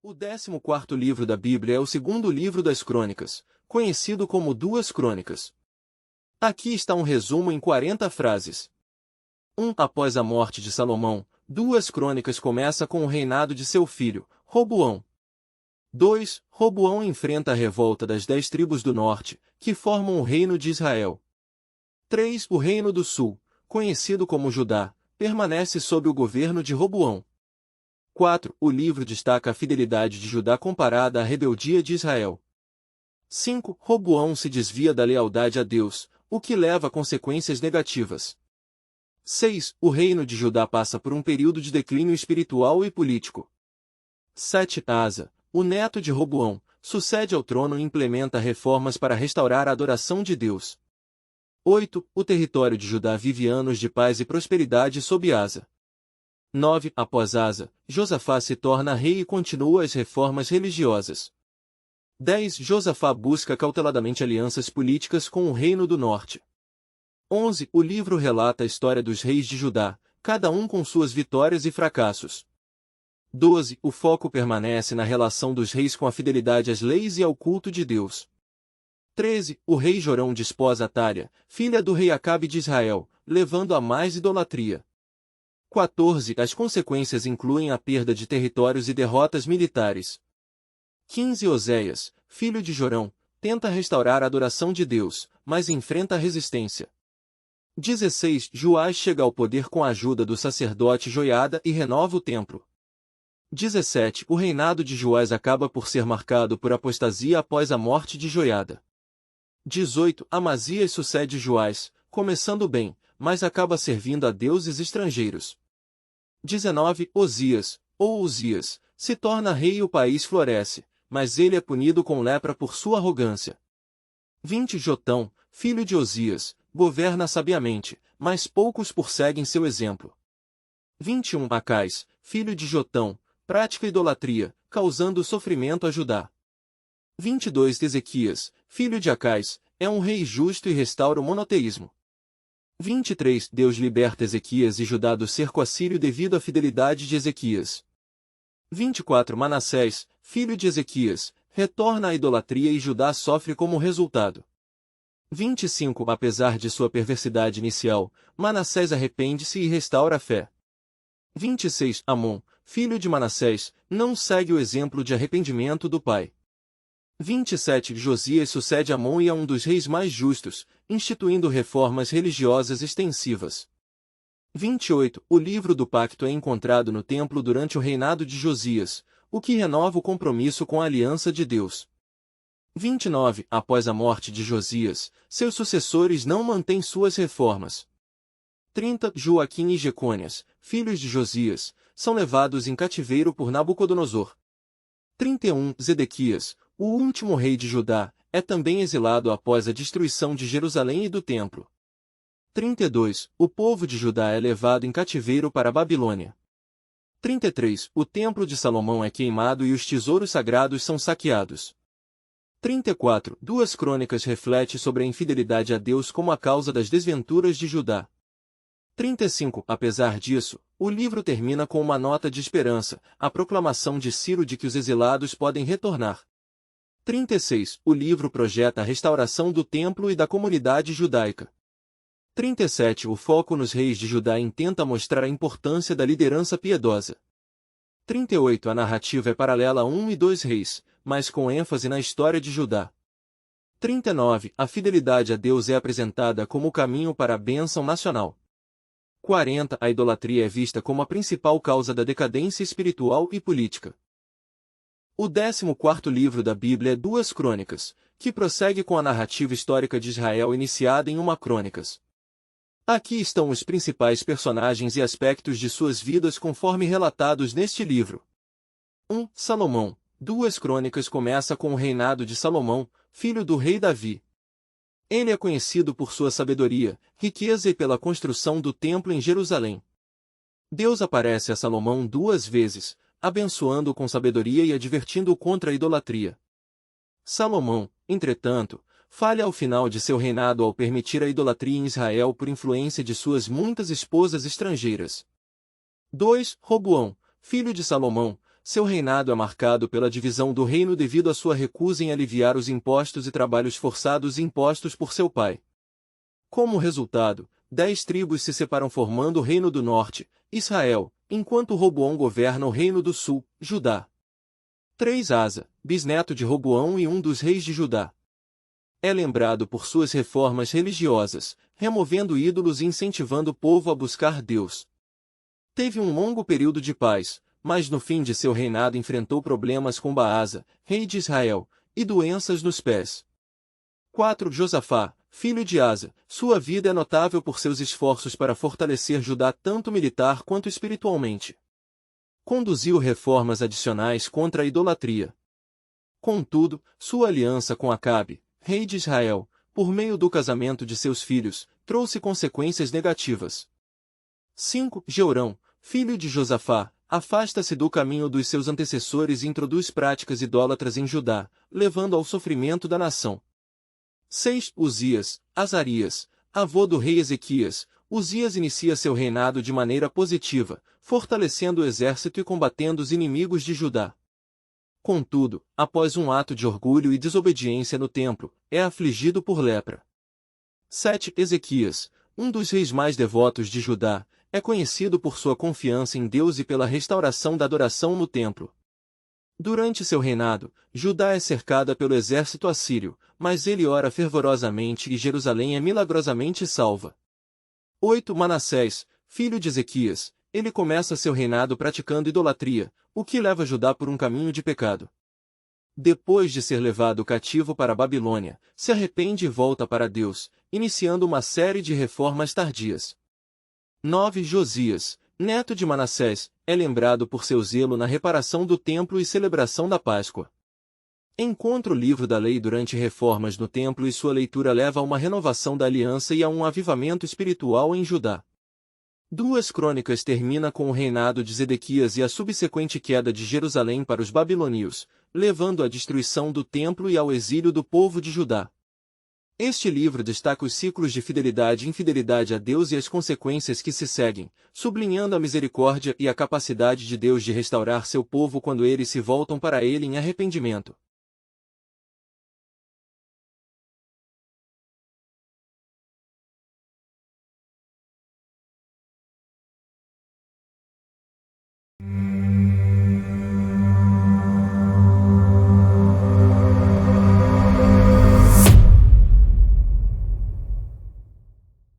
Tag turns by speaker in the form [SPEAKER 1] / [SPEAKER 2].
[SPEAKER 1] O 14º livro da Bíblia é o segundo livro das Crônicas, conhecido como Duas Crônicas. Aqui está um resumo em 40 frases. 1. Após a morte de Salomão, Duas Crônicas começa com o reinado de seu filho, Roboão. 2. Roboão enfrenta a revolta das 10 tribos do norte, que formam o reino de Israel. 3. O reino do sul, conhecido como Judá, permanece sob o governo de Roboão. 4. O livro destaca a fidelidade de Judá comparada à rebeldia de Israel. 5. Roboão se desvia da lealdade a Deus, o que leva a consequências negativas. 6. O reino de Judá passa por um período de declínio espiritual e político. 7. Asa, o neto de Roboão, sucede ao trono e implementa reformas para restaurar a adoração de Deus. 8. O território de Judá vive anos de paz e prosperidade sob Asa. 9. Após Asa, Josafá se torna rei e continua as reformas religiosas. 10. Josafá busca cauteladamente alianças políticas com o reino do norte. 11. O livro relata a história dos reis de Judá, cada um com suas vitórias e fracassos. 12. O foco permanece na relação dos reis com a fidelidade às leis e ao culto de Deus. 13. O rei Jorão desposa Atália, filha do rei Acabe de Israel, levando a mais idolatria. 14. As consequências incluem a perda de territórios e derrotas militares. 15. Oséias, filho de Jorão, tenta restaurar a adoração de Deus, mas enfrenta resistência. 16. Joás chega ao poder com a ajuda do sacerdote Joiada e renova o templo. 17. O reinado de Joás acaba por ser marcado por apostasia após a morte de Joiada. 18. Amazias sucede Joás, começando bem, mas acaba servindo a deuses estrangeiros. 19. Osias, ou Uzias, se torna rei e o país floresce, mas ele é punido com lepra por sua arrogância. 20. Jotão, filho de Osias, governa sabiamente, mas poucos seguem seu exemplo. 21. Acais, filho de Jotão, pratica idolatria, causando sofrimento a Judá. 22. Ezequias, filho de Acais, é um rei justo e restaura o monoteísmo. 23. Deus liberta Ezequias e Judá do cerco assírio devido à fidelidade de Ezequias. 24. Manassés, filho de Ezequias, retorna à idolatria e Judá sofre como resultado. 25. Apesar de sua perversidade inicial, Manassés arrepende-se e restaura a fé. 26. Amon, filho de Manassés, não segue o exemplo de arrependimento do pai. 27. Josias sucede Amon e é um dos reis mais justos, instituindo reformas religiosas extensivas. 28. O livro do pacto é encontrado no templo durante o reinado de Josias, o que renova o compromisso com a aliança de Deus. 29. Após a morte de Josias, seus sucessores não mantêm suas reformas. 30. Joaquim e Jecônias, filhos de Josias, são levados em cativeiro por Nabucodonosor. 31. Zedequias, o último rei de Judá, é também exilado após a destruição de Jerusalém e do templo. 32. O povo de Judá é levado em cativeiro para a Babilônia. 33. O templo de Salomão é queimado e os tesouros sagrados são saqueados. 34. Duas Crônicas reflete sobre a infidelidade a Deus como a causa das desventuras de Judá. 35. Apesar disso, o livro termina com uma nota de esperança, a proclamação de Ciro de que os exilados podem retornar. 36. O livro projeta a restauração do templo e da comunidade judaica. 37. O foco nos reis de Judá intenta mostrar a importância da liderança piedosa. 38. A narrativa é paralela a 1 e 2 reis, mas com ênfase na história de Judá. 39. A fidelidade a Deus é apresentada como o caminho para a bênção nacional. 40. A idolatria é vista como a principal causa da decadência espiritual e política. O 14º livro da Bíblia é Duas Crônicas, que prossegue com a narrativa histórica de Israel iniciada em 1 Crônicas. Aqui estão os principais personagens e aspectos de suas vidas conforme relatados neste livro. 1. Salomão. Duas Crônicas começa com o reinado de Salomão, filho do rei Davi. Ele é conhecido por sua sabedoria, riqueza e pela construção do templo em Jerusalém. Deus aparece a Salomão 2 vezes, abençoando-o com sabedoria e advertindo-o contra a idolatria. Salomão, entretanto, falha ao final de seu reinado ao permitir a idolatria em Israel por influência de suas muitas esposas estrangeiras. 2. Roboão, filho de Salomão, seu reinado é marcado pela divisão do reino devido à sua recusa em aliviar os impostos e trabalhos forçados impostos por seu pai. Como resultado, 10 tribos se separam formando o Reino do Norte, Israel, enquanto Roboão governa o Reino do Sul, Judá. 3 Asa, bisneto de Roboão e um dos reis de Judá. É lembrado por suas reformas religiosas, removendo ídolos e incentivando o povo a buscar Deus. Teve um longo período de paz, mas no fim de seu reinado enfrentou problemas com Baasa, rei de Israel, e doenças nos pés. 4 Josafá, filho de Asa, sua vida é notável por seus esforços para fortalecer Judá tanto militar quanto espiritualmente. Conduziu reformas adicionais contra a idolatria. Contudo, sua aliança com Acabe, rei de Israel, por meio do casamento de seus filhos, trouxe consequências negativas. 5 Jeorão, filho de Josafá, afasta-se do caminho dos seus antecessores e introduz práticas idólatras em Judá, levando ao sofrimento da nação. 6 Uzias, Azarias, avô do rei Ezequias, Uzias inicia seu reinado de maneira positiva, fortalecendo o exército e combatendo os inimigos de Judá. Contudo, após um ato de orgulho e desobediência no templo, é afligido por lepra. 7 Ezequias, um dos reis mais devotos de Judá, é conhecido por sua confiança em Deus e pela restauração da adoração no templo. Durante seu reinado, Judá é cercada pelo exército assírio, mas ele ora fervorosamente e Jerusalém é milagrosamente salva. 8 Manassés, filho de Ezequias, ele começa seu reinado praticando idolatria, o que leva Judá por um caminho de pecado. Depois de ser levado cativo para a Babilônia, se arrepende e volta para Deus, iniciando uma série de reformas tardias. 9 Josias, neto de Manassés, é lembrado por seu zelo na reparação do templo e celebração da Páscoa. Encontra o livro da lei durante reformas no templo e sua leitura leva a uma renovação da aliança e a um avivamento espiritual em Judá. 2 Crônicas termina com o reinado de Zedequias e a subsequente queda de Jerusalém para os babilônios, levando à destruição do templo e ao exílio do povo de Judá. Este livro destaca os ciclos de fidelidade e infidelidade a Deus e as consequências que se seguem, sublinhando a misericórdia e a capacidade de Deus de restaurar seu povo quando eles se voltam para ele em arrependimento.